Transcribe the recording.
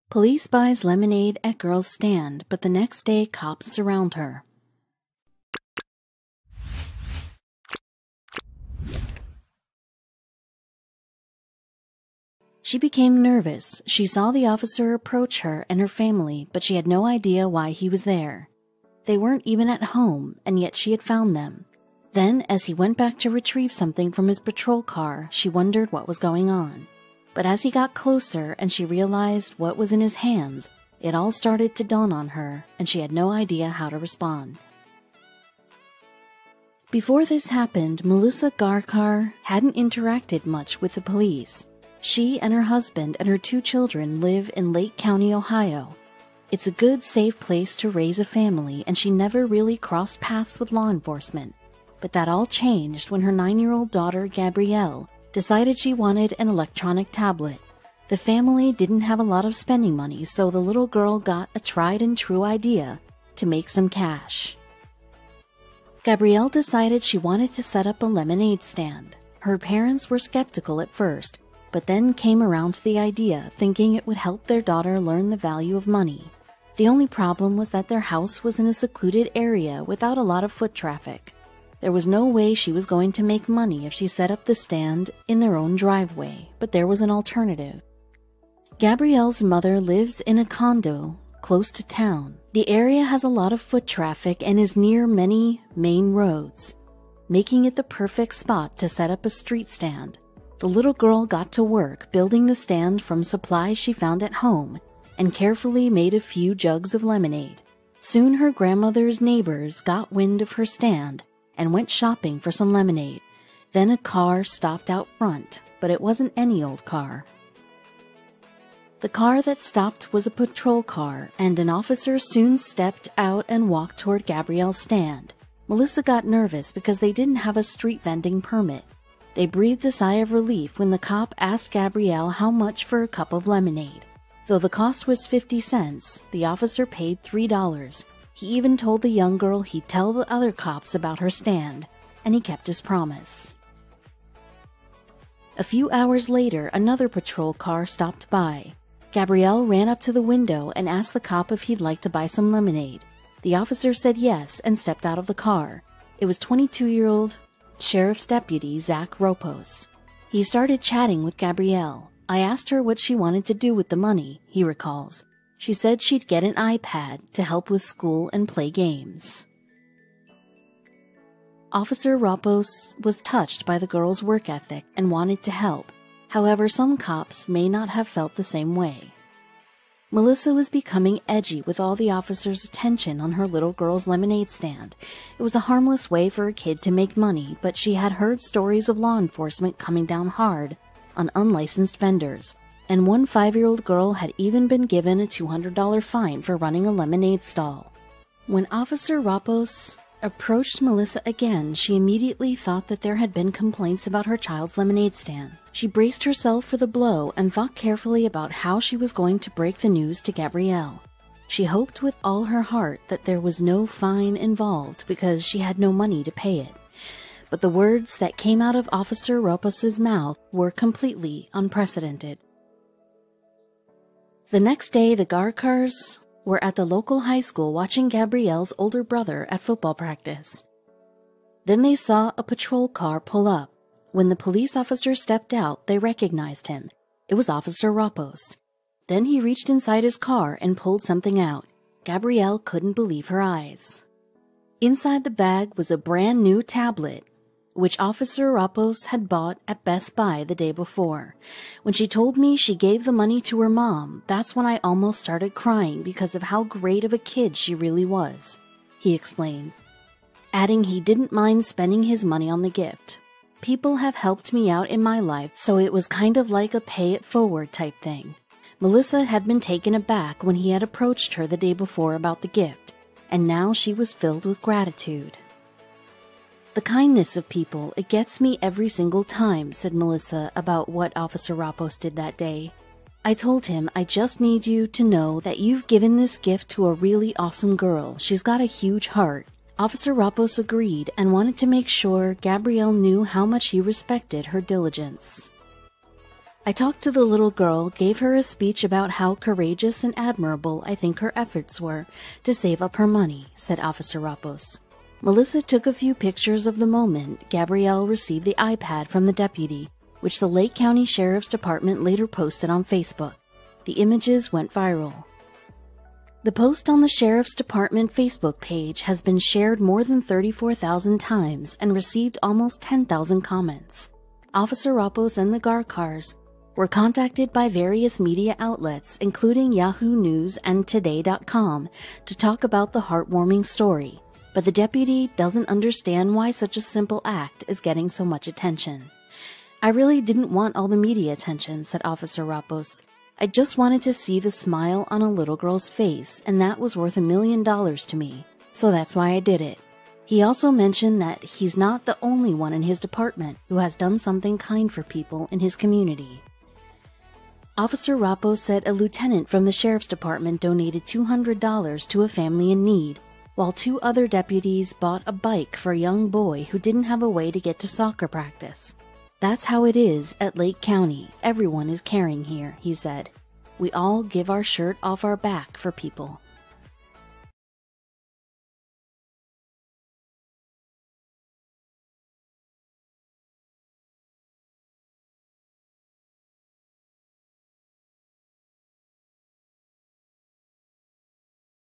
Police buys lemonade at girl's stand, but the next day cops surround her. She became nervous. She saw the officer approach her and her family, but she had no idea why he was there. They weren't even at home, and yet she had found them. Then, as he went back to retrieve something from his patrol car, she wondered what was going on. But as he got closer and she realized what was in his hands, it all started to dawn on her, and she had no idea how to respond. Before this happened, Melissa Garkar hadn't interacted much with the police. She and her husband and her 2 children live in Lake County, Ohio. It's a good, safe place to raise a family, and she never really crossed paths with law enforcement. But that all changed when her 9-year-old daughter, Gabrielle, decided she wanted an electronic tablet. The family didn't have a lot of spending money, so the little girl got a tried-and-true idea to make some cash. Gabrielle decided she wanted to set up a lemonade stand. Her parents were skeptical at first, but then came around to the idea, thinking it would help their daughter learn the value of money. The only problem was that their house was in a secluded area without a lot of foot traffic. There was no way she was going to make money if she set up the stand in their own driveway, but there was an alternative. Gabrielle's mother lives in a condo close to town. The area has a lot of foot traffic and is near many main roads, making it the perfect spot to set up a street stand. The little girl got to work building the stand from supplies she found at home and carefully made a few jugs of lemonade. Soon her grandmother's neighbors got wind of her stand and went shopping for some lemonade. Then a car stopped out front, but it wasn't any old car. The car that stopped was a patrol car, and an officer soon stepped out and walked toward Gabrielle's stand. Melissa got nervous because they didn't have a street vending permit. They breathed a sigh of relief when the cop asked Gabrielle how much for a cup of lemonade. Though the cost was 50 cents, the officer paid $3. He even told the young girl he'd tell the other cops about her stand, and he kept his promise. A few hours later, another patrol car stopped by. Gabrielle ran up to the window and asked the cop if he'd like to buy some lemonade. The officer said yes and stepped out of the car. It was 22-year-old Sheriff's Deputy Zach Ropos. He started chatting with Gabrielle. I asked her what she wanted to do with the money, he recalls. She said she'd get an iPad to help with school and play games. Officer Ropos was touched by the girl's work ethic and wanted to help. However, some cops may not have felt the same way. Melissa was becoming edgy with all the officers' attention on her little girl's lemonade stand. It was a harmless way for a kid to make money, but she had heard stories of law enforcement coming down hard on unlicensed vendors, and one 5-year-old girl had even been given a $200 fine for running a lemonade stall. When Officer Ropos approached Melissa again, she immediately thought that there had been complaints about her child's lemonade stand. She braced herself for the blow and thought carefully about how she was going to break the news to Gabrielle. She hoped with all her heart that there was no fine involved because she had no money to pay it. But the words that came out of Officer Ropos's mouth were completely unprecedented. The next day, the Garkars were at the local high school watching Gabrielle's older brother at football practice. Then they saw a patrol car pull up. When the police officer stepped out, they recognized him. It was Officer Ropos. Then he reached inside his car and pulled something out. Gabrielle couldn't believe her eyes. Inside the bag was a brand new tablet, which Officer Ropos had bought at Best Buy the day before. When she told me she gave the money to her mom, that's when I almost started crying because of how great of a kid she really was, he explained, adding he didn't mind spending his money on the gift. People have helped me out in my life, so it was kind of like a pay-it-forward type thing. Melissa had been taken aback when he had approached her the day before about the gift, and now she was filled with gratitude. The kindness of people, it gets me every single time, said Melissa about what Officer Ropos did that day. I told him, I just need you to know that you've given this gift to a really awesome girl. She's got a huge heart. Officer Ropos agreed and wanted to make sure Gabrielle knew how much he respected her diligence. I talked to the little girl, gave her a speech about how courageous and admirable I think her efforts were to save up her money, said Officer Rapos. Melissa took a few pictures of the moment Gabrielle received the iPad from the deputy, which the Lake County Sheriff's Department later posted on Facebook. The images went viral. The post on the Sheriff's Department Facebook page has been shared more than 34,000 times and received almost 10,000 comments. Officer Rapos and the Garkars were contacted by various media outlets, including Yahoo News and Today.com, to talk about the heartwarming story, but the deputy doesn't understand why such a simple act is getting so much attention. I really didn't want all the media attention, said Officer Rapos. I just wanted to see the smile on a little girl's face, and that was worth $1 million to me, so that's why I did it. He also mentioned that he's not the only one in his department who has done something kind for people in his community. Officer Rapos said a lieutenant from the Sheriff's Department donated $200 to a family in need, while 2 other deputies bought a bike for a young boy who didn't have a way to get to soccer practice. That's how it is at Lake County. Everyone is caring here, he said. We all give our shirt off our back for people.